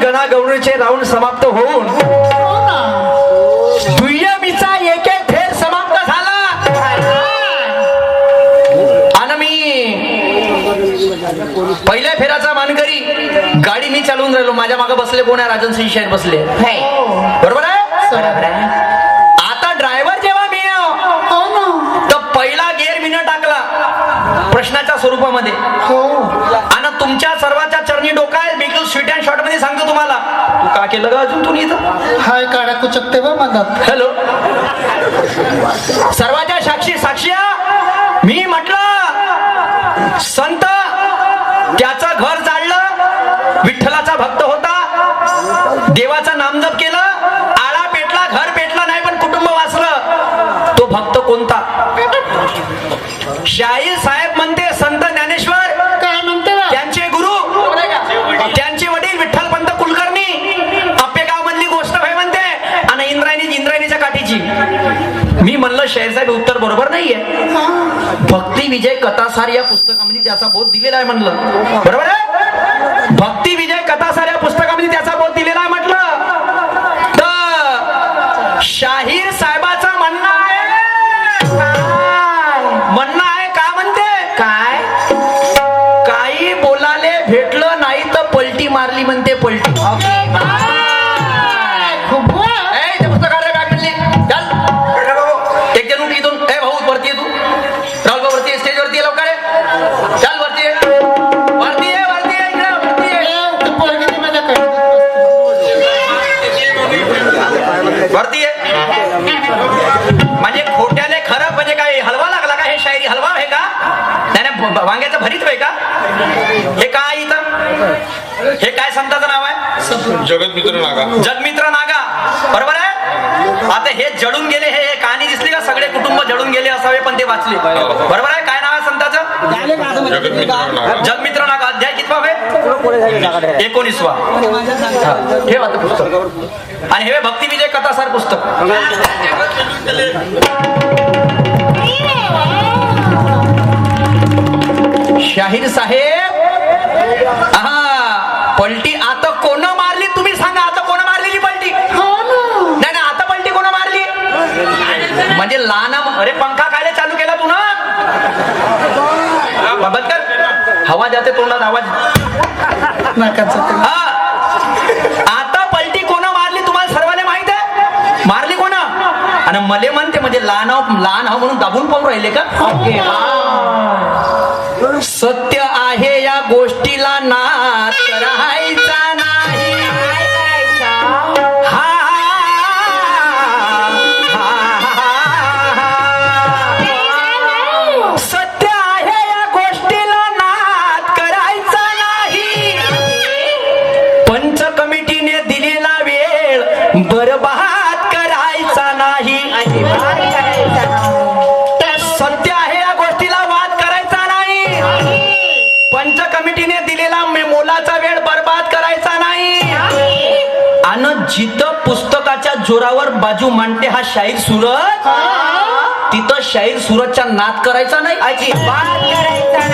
गणागौरीचे round समाप्त होऊन दुय्यमीचा एक एक फेर समाप्त झाला आणि मी पहिल्या फेराचा मानकरी. गाडी मी चालवून राहिलो, माझ्या मागे बसले कोण आहे? राजन सिंह शाहीर बसले, बरोबर आहे. आता ड्रायव्हर जेव्हा मी तर पहिला गेअर मीनं टाकला प्रश्नाच्या स्वरूपामध्ये आणि तुमच्या सर्वांच्या चरणी डोका आहे. बिलकुल स्वीट अँड शॉर्ट मध्ये सांगतो तुम्हाला. तू का केलं का अजून? तू इथं हाय काढा कुचकते बा मनात. हॅलो, सर्वांच्या साक्षी मी म्हटलं संत त्याचं घर जाळलं, विठ्ठलाचा भक्त होता, देवाचा नामजप केलं, आळा पेटला, घर पेटला नाही पण कुटुंब वाचलं. तो भक्त कोणता? शाहीर साहेब म्हणते संत ज्ञानेश्वर. काय म्हणते बा? त्यांचे गुरु, त्यांचे वडील विठ्ठलपंत कुलकर्णी. आपेगाव मधली गोष्ट भाई म्हणते आणि इंद्रायणीच्या काठीची. मी म्हणलं शाहीर साहेब उत्तर बरोबर नाहीये. भक्ती विजय कथासार या पुस्तकामध्ये त्याचा बोध दिलेला आहे म्हणलं, बरोबर आहे. भक्ती विजय कथासार या पुस्तकामध्ये त्याचा बोध दिलेला आहे म्हटलं. तर शाहीर साहेबाचा म्हणणं आहे का म्हणते काय? काही बोलाले भेटलं नाही तर पलटी मारली म्हणते, पलटी. एक जण उठी इथून. ए भाऊ वरती ये, तू राहुल भाऊ वरती, स्टेज वरती लवकर आहे. चल वरती आहे, वरती आहे, वरती आहे, इकडे वरती आहे, वरती आहे. म्हणजे खोट्याने खरं म्हणजे काय हलवा लागला का? हे शायरी हलवा आहे का? नाही वांग्याचं भरीत आहे का? हे काय इथं? हे काय संताचं नाव आहे? जगतमित्र नागा. जगमित्र नागा, बरोबर आहे. आता हे जळून गेले, हे कहाणी दिसली का? सगळे कुटुंब जळून गेले असावे पण ते वाचले, बरोबर आहे. काय नाव आहे संताचं? जगमित्र नागा. अध्याय कितवा आहे? 19वा. ठेव आता पुस्तक. आणि हे भक्ती विजय कथासार पुस्तक. शाहीर साहेब, पलटी आता कोण मारली? तुम्ही सांगा, आता कोण मारलेली पलटी? नाही आता पलटी कोण मारली? म्हणजे लहान. अरे पंखा खायला चालू केला तू ना? बंद कर, हवा जाते तोंडात, आवाज. आता पलटी कोण मारली तुम्हाला सर्वांना माहित आहे? मारली कोण? आणि मले म्हणते म्हणजे लहान हा म्हणून दाबून पाहून राहिले का? सत्य आहे या गोष्टीला नाद करायचा नाही. सत्य आहे या गोष्टीला नाद करायचा नाही. पंच कमिटीने दिलेला वेळ बरबाद करायचा नाही. सत्य आहे या गोष्टीला वाद करायचा नाही. पंच कमिटीने दिलेला मोलाचा वेळ बर्बाद करायचा नाही. आणि जिथं पुस्तकाच्या जोरावर बाजू मांडते हा शाहीर सूरज, तिथं शाहीर सूरजचा नाद करायचा नाही. अजिबात करायचा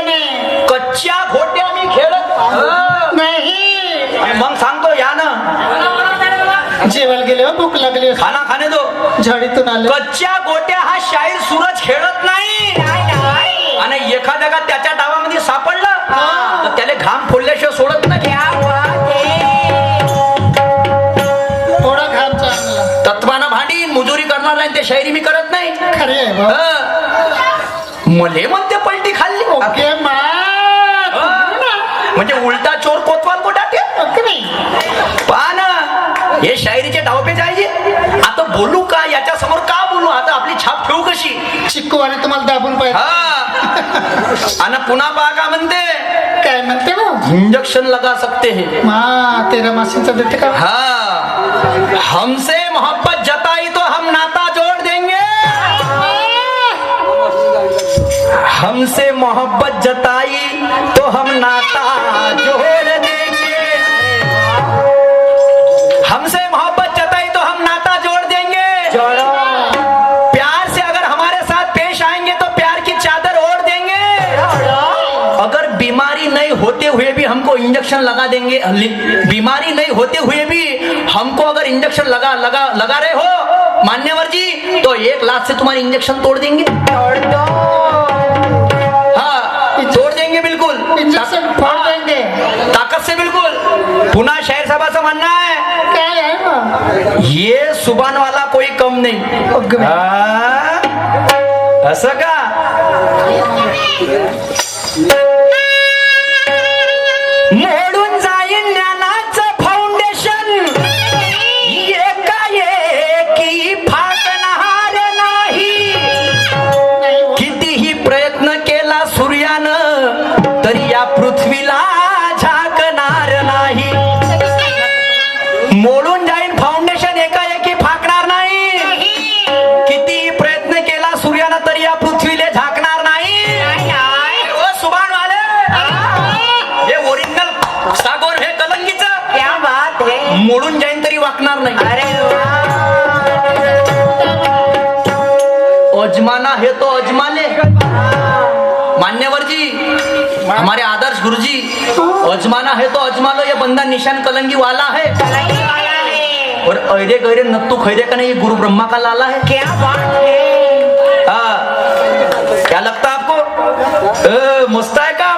नाही. कच्च्या घोट्या मी खेळत नाही. मग सांगतो या ना, जेवायला गेले हो, भूक लागली, खाना खाणे दो. झाडीतून आले. कच्च्या गोट्या हा शाहीर सूरज खेळत नाही. आणि एखाद्या का त्याच्या डावामध्ये सापडलं तर त्याला घाम फोडल्याशिवाय सोडत नाही. थोडा घाम चांगला. तत्वानं भांडी मजुरी करणार नाही ते शायरी मी करत नाही. खरे आहे. मले म्हणते पलटी खाल्ली. ओके म्हणजे उलटा चोर कोतवाल कोटाटे. पहा ना, हे शायरीचे डावपे जायचे. आता बोलू का याच्या समोर? का बोलू? आता आपली छाप ठेवू कशी? चिक्कू आणि तुम्हाला दाबून पाहिजे. आणि पुन्हा पहा का म्हणते? काय म्हणते ना? इंजेक्शन लगा सकते हैं. तेरा मासींचा देते का? हमसे मोहब्बत जताई तो हम नाता जोड़ देंगे. हमसे मोहब्बत जताई तो हम नाता जोड़ देंगे. हमसे मोहब्बत जताई तो हम नाता जोड़ देंगे. प्यार से अगर हमारे साथ पेश आएंगे तो प्यार की चादर ओढ़ देंगे. अगर बीमारी नहीं होते हुए भी हमको इंजेक्शन लगा देंगे, बीमारी नहीं होते हुए भी हमको अगर इंजेक्शन लगा रहे हो मान्यवर जी, तो 1 लाख से तुम्हारे इंजेक्शन तोड़ देंगे। हाँ, तोड़ देंगे बिल्कुल, इंजेक्शन फोड़ देंगे। ताकत से बिल्कुल। पुन्हा शाहीर साहेबाचं म्हणणं आहे, काय आहे बा? ये सुबान वाला कोई कम नहीं। हाँ? असं का? मोडून जाईन ज्ञानाचं फाउंडेशन, एकाएकी फाकणार नाही। कितीही प्रयत्न केला सूर्यानं तरी या पृथ्वीला झाकणार नाही। मोडून जाईन फाउंडेशन, एकाएकी फाकणार नाही। किती प्रयत्न केला सूर्यानं तरी या पृथ्वीला झाकणार नाही। ओ सुभान वाले, हे ओरिजिनल सागोर हे कलंगीचं क्या बात है। मोडून जाईन तरी वाकणार नाही। अरे अजमाना है तो अजमाले। मान्यवर जी, हमारे आदर्श गुरुजी, अजमाना है तो अजमा लो, ये बंदा निशान कलंगी वाला है। और ऐरे गैरे नत्तू खैरे का नहीं, ये गुरु ब्रह्मा का लाला है। क्या बात है। हाँ, क्या लगता आपको? मस्त आहे का?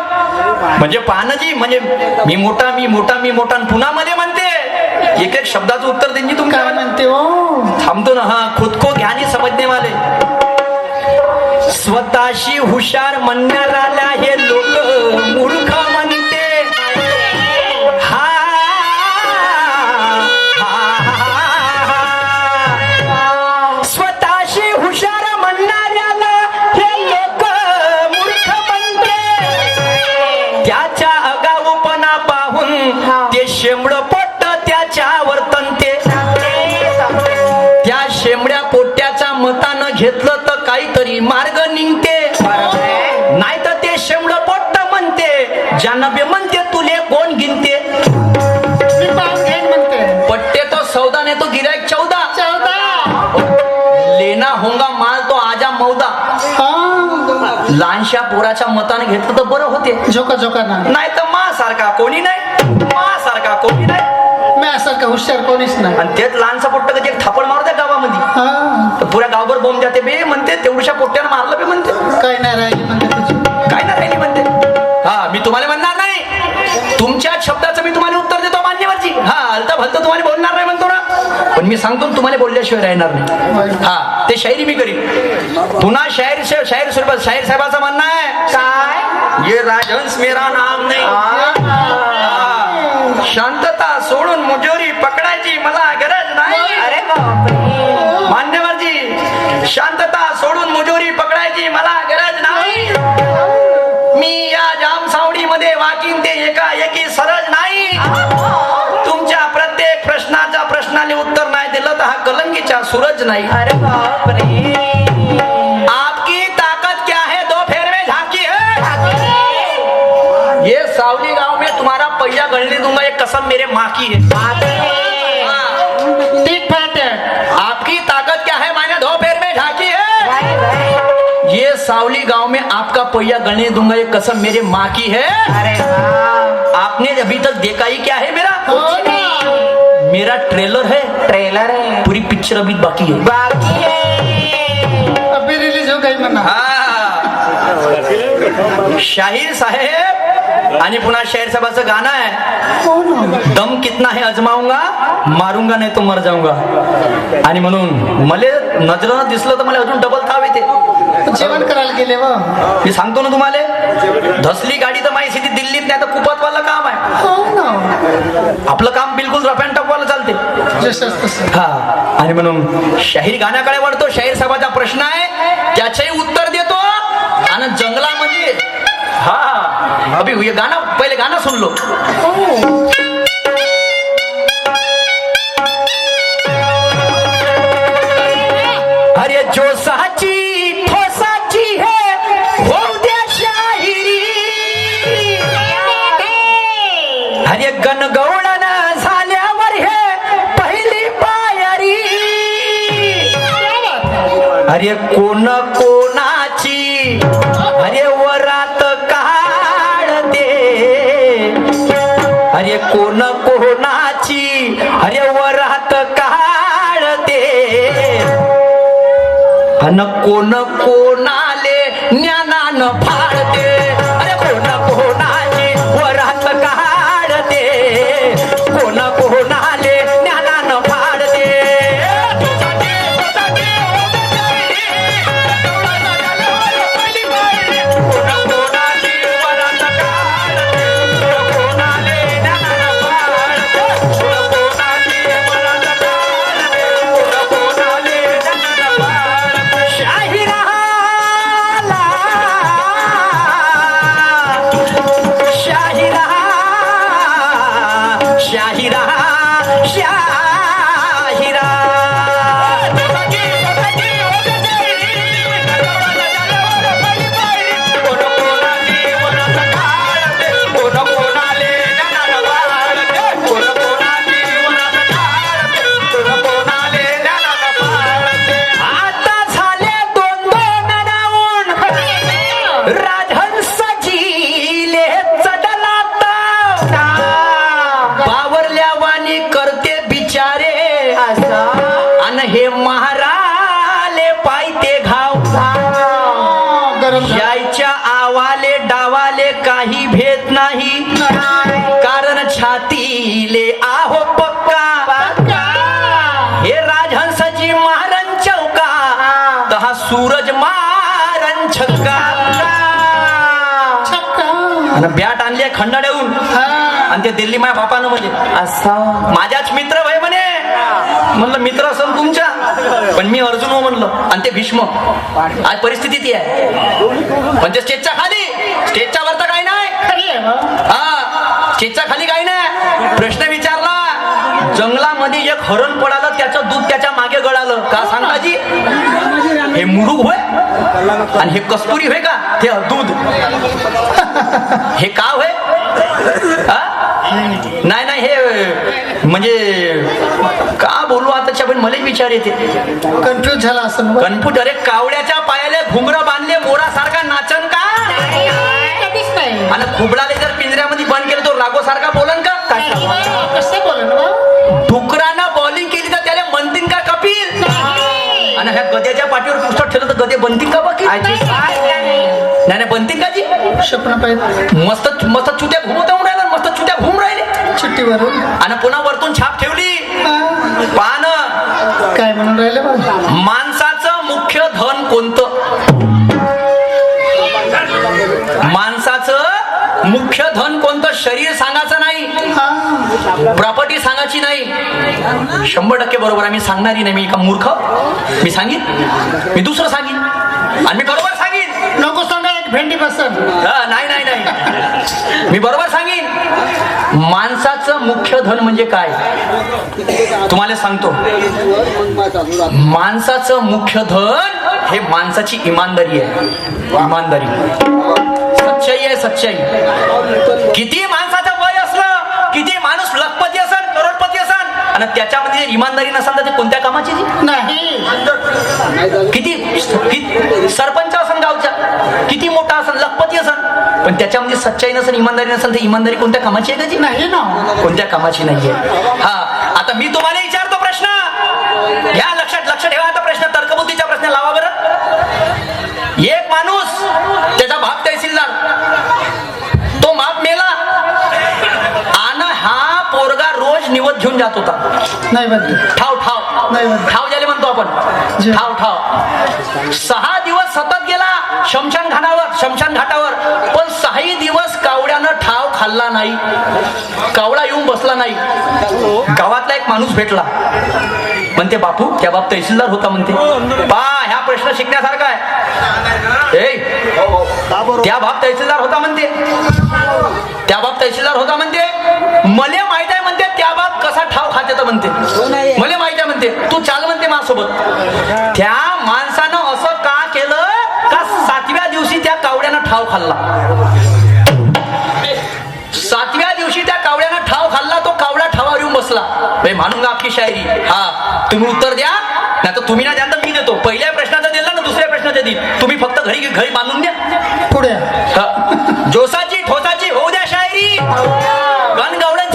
म्हणजे पाहणं जी, म्हणजे मी मोठा पुन्हा मध्ये म्हणते, एक शब्दाचं उत्तर देईन तुमच्या। काय म्हणते हो? थांबतो ना। हा, खुद को ज्ञानी समजने वाले, स्वतःशी हुशार म्हणणाऱ्याला हे लोक मूर्ख म्हणते। हा, स्वतःशी हुशार म्हणणाऱ्याला हे लोक मूर्ख म्हणते। त्याच्या आगाऊपणा पाहून ते शेंबड पोट त्याच्यावर तंते। त्या शेंबड्या पोट्याच्या मतानं घेतलं तर काहीतरी मार्ग निघते, नाही तर ते शेंबड पोट्ट म्हणते, ज्यानं बे म्हणते तुले कोण गिनते। मी पाहून घेईन म्हणते। पट्टे तो 14 ने तो गिराईक 14, 14। लेना होगा माल तो आजा 14। हा, लहानशा पोराच्या मतानं घेतलं तर बरं होते, झोका ना। नाही तर मा सारखा कोणी नाही, माझ्यासारखा हुशार कोणीच नाही। आणि तेच लहानसा पोट्ट कधी एक थापड मारते गावामध्ये, हा, तर पुऱ्या गावभर बोंब जाते बे म्हणते, तेवढ्या पोट्ट्यानं मारलं बे म्हणते, काय नाही राहिली म्हणते तुझी। काय ना राहिली म्हणते। हा, मी तुम्हाला म्हणणार नाही, तुमच्या शब्दाचं मी तुम्हाला उत्तर देतो मान्यवरजी। हा, हलता भलता तुम्हाला बोलणार नाही म्हणतो ना, पण मी सांगतो तुम्हाला बोलल्याशिवाय राहणार नाही। हा, ते शायरी मी करीन। पुन्हा शाहीर साहेबाचं म्हणणं आहे, काय? ये राजहंस मेरा नाम नहीं। शांतता सोडून मुजोरी पकडायची मला गरज नाही। अरे बापरे। मान्यवरजी, शांतता सोडून मुजोरी पकडायची मला गरज नाही। मी या जाम सावडीमध्ये वाकीन ते एकाएकी सरज नाही। तुमच्या प्रत्येक प्रश्नाले उत्तर नाही दिलं तर हा कलंगीचा सूरज नाही। अरे बापरे। आपकी ताकत क्या है, 2 फेर में झांकी है। ये सावली गांव में तुम्हारा पहिया गलने दूंगा, ये कसम मेरे माँ की है। हाँ। ठीक बात है। आपकी ताकत क्या है, मैंने 2 फेर में झांकी है। ये सावली गांव में आपका पहिया गलने दूंगा, ये कसम मेरे माँ की है। अरे वाह। आपने अभी तक देखा ही क्या है मेरा? हो ना। मेरा ट्रेलर है, ट्रेलर है, पूरी पिक्चर अभी बाकी है। बाकी है। अभी रिलीज हो गई म्हणा। हाँ, शाहीर साहेब आणि पुन्हा शाहीर साहेबाचं गाणं आहे, हो ना। दम कितना है अजमाऊंगा, मारूंगा नाही तो मर जाऊंगा। आणि म्हणून मला नजरेनं दिसलं तर मला अजून डबल थाव येते। जेवण करायला गेले व। मी सांगतो ना तुम्हाला, धसली गाडी तर माझी सिटी दिल्लीत नाही तर कुपतवाला काम आहे। हो ना। आपलं काम बिलकुल रफ अँड टफवाला चालते। जसंच तसं। हा, आणि म्हणून शाहीर गाण्याकडे वळतो। शाहीर साहेबाचा प्रश्न आहे, त्याचंही उत्तर देतो। आणि जंगलामध्ये हा, अभी ये गाना, पहिले गाना सुन लो। अरे जो साची ठोसाची है होऊ द्या शाहिरी। अरे गणगौळण झाल्यावर हे पहिली पायरी। अरे कोण कोणाची अरे वरात काढते अरे कोण कोणाची अरे वरात काढते अन कोण कोणाले ज्ञानानं फाडते अरे कोण कोणाची वरात काढते कोण कोणाले ज्ञानानं फाडते शाहिरा शाहिरा आता झाले दोन दोन राऊंड राजहंसजीले चढलात बावरल्या वाणी करते बिचारे अन हे महाराले पायते घाव गरम यायच्या आवाले डावाले काही भेद नाही कारण छातीले आहो पक्का हे राजहंसजी महाराज चौका तहा सूरज मारन छक्का छक्का. आणि बॅट आणली खंडाड्याहून हा. आणि ते दिल्ली माझ्या बापानं म्हणजे असं माझ्याच मित्र भाई म्हणे म्हणलं मित्र असेल तुमच्या पण मी अर्जुन हो म्हणलं आणि ते भीष्म आज परिस्थिती ती आहे पण ते स्टेजच्या खाली स्टेजच्या वर तर काही नाही खरी आहे बा. हा स्टेजच्या खाली काही नाही प्रश्न विचारला जंगलामध्ये एक हरण पडालं त्याचं दूध त्याच्या मागे गळालं का सांगा जी हे मुरुग होय आणि हे कस्तुरी होय का ते दूध हे का होय हा? नाही नाही हे म्हणजे का बोलू आताच्या पण मला विचार येते कन्फ्युज झाला असं बा. कन्फ्युज अरे कावड्याच्या पायाले घुंगरं बांधले मोरासारखा नाचन का कधीच नाही. आणि खुबडाले जर पिंजऱ्यामध्ये बंद केलं तो रागो सारखा बोलन का कसं बोलेन बा? डुकरानं बॉलिंग केली तर त्याला म्हणतील का कपिल आणि ह्या गद्याच्या पाठीवर पुस्तक ठेवलं तर गदे बनतील का बाकी नाही नाही बनतील का जी स्वप्न पाहिजे मस्त मस्त चुट्या घुमवता राहिल्या मस्त चुट्या घुम राहिले चिठ्ठीवर आणि पुन्हा वरतून छाप ठेवली पान काय म्हणून राहिले बा? माणसाचं मुख्य धन कोणतं माणसाचं मुख्य धन कोणतं शरीर सांगायचं नाही हा. प्रॉपर्टी सांगायची नाही 100% बरोबर आहे मी सांगणारी नाही मी का मूर्ख मी सांगीन मी दुसरं सांगीन आणि मी बरोबर सांगीन नको सांगा एक भेंडी बसन. नाही नाही नाही मी बरोबर सांगीन माणसाचं मुख्य धन म्हणजे काय तुम्हाला सांगतो माणसाचं मुख्य धन हे माणसाची इमानदारी आहे इमानदारी सच्चाई आहे सच्चाई किती माणसाचं वय असलं किती माणूस लखपती असन करोडपती असन आणि त्याच्यामध्ये इमानदारी नसेल तर ते कोणत्या कामाची ती नाही. किती सरपंच असन गावचा किती मोठा असन लखपती असन पण त्याच्यामध्ये सच्चाई नसेल इमानदारी नसेल तर इमानदारी कोणत्या कामाची आहे त्याची नाही ना. कोणत्या कामाची नाहीये हा आता मी तुम्हाला विचारतो प्रश्न या लक्ष ठेवा आता प्रश्न तर्कबुद्धीचा प्रश्न लावा बरं एक माणूस त्याचा बाप तहसीलदार तो बाप मेला आणि हा पोरगा रोज निवत घेऊन जात होता नाही बदली. ठाव ठाव नाही बदली. ठाव ज्याला म्हणतो आपण जी. ठाव ठाव 6 दिवस सतत गेला शमशान घाटावर पण 6 दिवस कावड्यानं ठाव खाल्ला नाही कावडा येऊन बसला नाही गावातला एक माणूस भेटला म्हणते बापू त्या बाप तहसीलदार होता म्हणते ह्या प्रश्न शिकण्यासारखा आहे त्या बाप तहसीलदार होता म्हणते मले माहित आहे म्हणते त्या बाप कसा ठाव खाते तर म्हणते मले माहित आहे म्हणते तू चाल म्हणते माझ्यासोबत त्या माणसानं असं का केलं का 7व्या दिवशी त्या कावड्यानं ठाव खाल्ला 7व्या दिवशी त्या कावड्यानं ठाव खाल्ला तो कावडा ठावावर येऊन बसला मानूंगा आपकी शायरी हा तुम्ही उत्तर द्या नाही तर तुम्ही ना द्या तर मी देतो पहिल्या प्रश्नाचं दिलं ना दुसऱ्या प्रश्नाचं देईल तुम्ही फक्त घरी बांधून द्या पुढे जोसाची ठोसाची होऊ द्या शायरी गणगवळण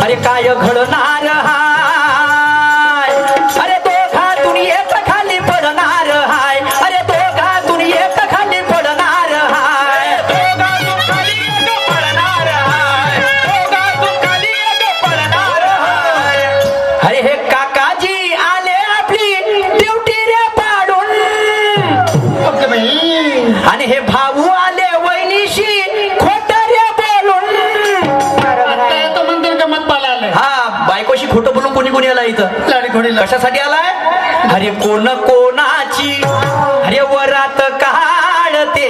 अरे काय घडणार हाय, अरे दोघातून एक खाली पडणार हाय, अरे दोघातून एक खाली पडणार हाय, दोघातून खाली एक पडणार हाय, दोघातून खाली एक पडणार हाय. अरे हे काकाजी आले आपली ड्युटी रे पाडून, ओके बाई. आणि हे भाऊ आले वहिनीशी खोट रे बोलून. आता येतो मंदिर गमत पाला आलाय. हा बायकोशी खोटं बोलून कोणी कोणी आला इथं लाडी घोडीला. कशासाठी आलाय? अरे कोण कोणाची अरे वरात काढते,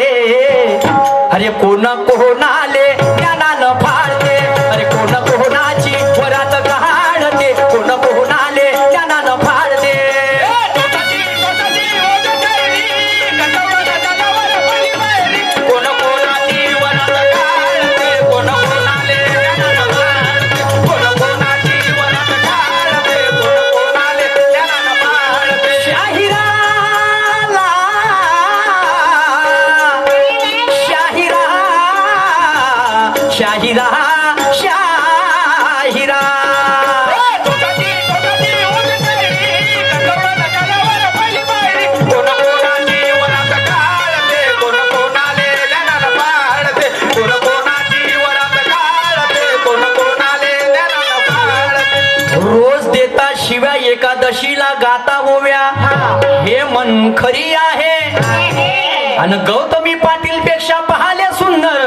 अरे कोण कोणाले ज्ञानानं फाळते, अरे कोण कोणाची वरात काढते, कोण कोणाले ज्ञानानं फाळते. कोण कोणाची वरात काढते, कोण कोणाले ज्ञानानं फाळते, कोण कोणाची वरात काढते, कोण कोणाले ज्ञानानं फाळते. शाहिराला, शाहिरा, शाहिरा, शाहिरा. कोण कोणाची वरात काढते, कोण कोणाले ज्ञानानं फाळते, कोण कोणाची वरात काढते, कोण कोणाले ज्ञानानं फाळते. रोज देता शिव्या एकादशीला गाता ओव्या, हे मन खरी आहे. आणि गौतमी पाटील पेक्षा पाहाले सुंदर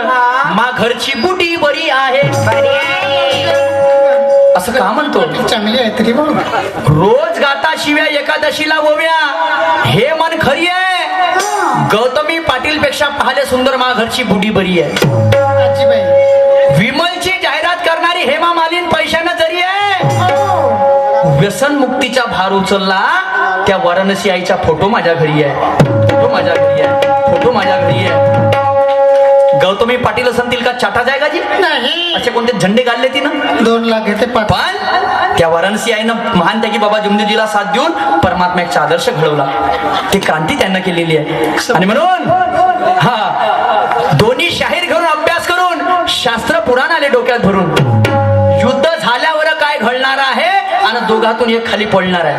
मा घरची बुटी बरी आहे. असं का म्हणतो? चांगली आहे तरी बघ. रोज गाता शिव्या एकादशीला ओव्या, हे मन खरी आहे. गौतमी पाटील पेक्षा पाहाले सुंदर मा घरची बुटी बरी आहे. आजीबाई. विमलची जाहिरात करणारी हेमा मालिनी पैशानं जरी आहे. व्यसन मुक्तीचा भार उचलला त्या वाराणसी आईचा फोटो माझ्या घरी आहे, फोटो माझ्या घरी आहे, फोटो माझ्या घरी आहे. गौतमी पाटील असतील का चाटा जायगा जी नाही. असे कोणते झंडे गाडले ती ना 2 लाख घेते पाच. पण त्या वाराणसी आईनं महान त्यागी बाबा जमदेवजीला साथ देऊन परमात्म्याचा आदर्श घडवला. ती क्रांती त्यांना केलेली आहे. आणि म्हणून हा दोन्ही शाहीर घेऊन अभ्यास करून शास्त्र पुराण आले डोक्यात भरून. युद्ध झाल्यावर काय घडणार आहे आणि दोघातून एक खाली पडणार आहे.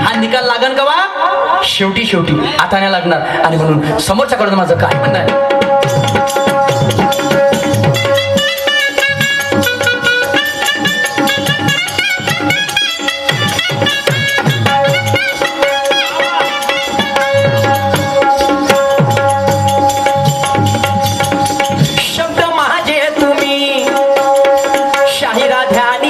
हा निकाल लागन का वा? शेवटी शेवटी आता नाही लागणार. आणि म्हणून समोरच्याकडून माझं काय म्हणणं आहे? शब्द माझे तुम्ही शाहिरा ध्यानी